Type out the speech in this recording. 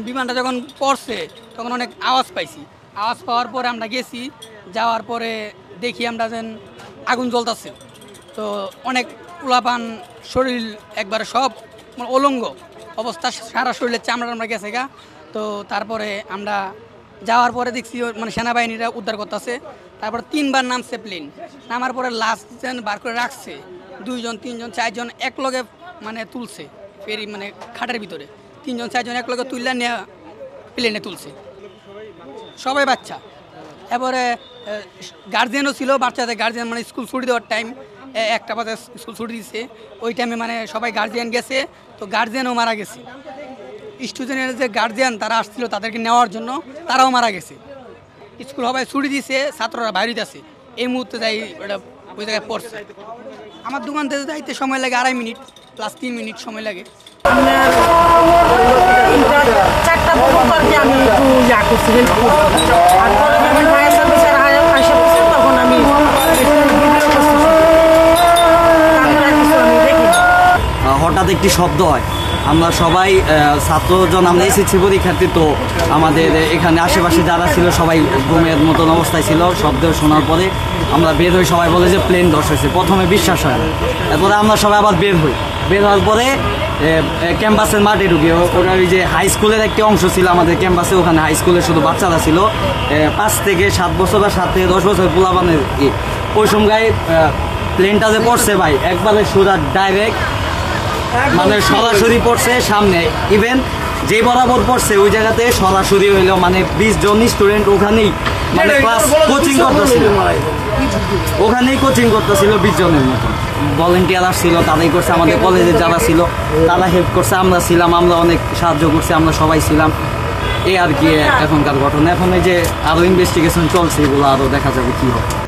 বিমানটা যখন পড়ছে তখন অনেক আওয়াজ পাইছি। আওয়াজ পাওয়ার পরে আমরা গেছি, যাওয়ার পরে দেখি আমরা যেন আগুন জ্বলতেছে। তো অনেক পোলাপান শরীর একবারে সব অলঙ্গ অবস্থা, সারা শরীরের চামড়া গেছে গা। তো তারপরে আমরা যাওয়ার পরে দেখছি সেনাবাহিনীরা উদ্ধার করতেছে। তারপর 3বার নামছে প্লেন, নামার পরে লাস্ট যেন বার করে রাখছে 2জন 3জন 4জন একলগে তুলছে ফেরি খাটের ভিতরে 3জন 4জন একলগে তুললে নিয়ে প্লেনে তুলছে, সবাই বাচ্চা। এরপরে গার্জিয়ানও ছিল, বাচ্চাদের গার্জিয়ান স্কুল ছুটি দেওয়ার টাইম 1টা বাজে স্কুল ছুটি দিচ্ছে, ওই টাইমে সবাই গার্জিয়ান গেছে, তো গার্জিয়ানও মারা গেছে। স্টুডেন্টের যে গার্জিয়ান তারা আসছিল তাদেরকে নেওয়ার জন্য, তারাও মারা গেছে। স্কুল সবাই ছুটি দিয়েছে, ছাত্ররা বাইরে আছে। এই মুহূর্তে যাই ওটা ওই জায়গায় পড়ছে। আমার দোকান থেকে যাইতে সময় লাগে 2.5 মিনিট প্লাস 3 মিনিট সময় লাগে। হঠাৎ একটি শব্দ হয়, আমরা সবাই ছাত্রজন, আমরা এসেছি পরীক্ষার্থী, তো আমাদের এখানে আশেপাশে যারা ছিল সবাই ঘুমের মতন অবস্থায় ছিল। শব্দ শোনার পরে আমরা বের হই, সবাই বলে যে প্লেন ধস হয়েছে। প্রথমে বিশ্বাস হয় না, এরপরে আমরা সবাই আবার বের হই। বের হওয়ার পরে ক্যাম্পাসের মাঠে ঢুকি। ওটা ওই যে হাই স্কুলের একটি অংশ ছিল আমাদের ক্যাম্পাসে, ওখানে হাই স্কুলের শুধু বাচ্চারা ছিল, 5 থেকে 7 বছর বা 7 থেকে 10 বছর পোলাপানের। ওই সময় প্লেনটা যে পড়ছে ভাই একবারে সোজা ডাইরেক্ট সরাসরি পড়ছে সামনে। ইভেন যে বরাবর পড়ছে ওই জায়গাতে সরাসরি হইলো 20 জন স্টুডেন্ট ওখানেই ক্লাস কোচিং করতেছিল, ওখানেই কোচিং করতেছিল 20 জনের মতো। ভলেন্টিয়ার আসছিল, তারাই করছে। আমাদের কলেজের যারা ছিল তারা হেল্প করছে, আমরা ছিলাম, আমরা অনেক সাহায্য করছি, আমরা সবাই ছিলাম। এই আর কি এখনকার ঘটনা। এখন এই যে আরও ইনভেস্টিগেশন চলছে, এগুলো আরও দেখা যাবে কী হবে।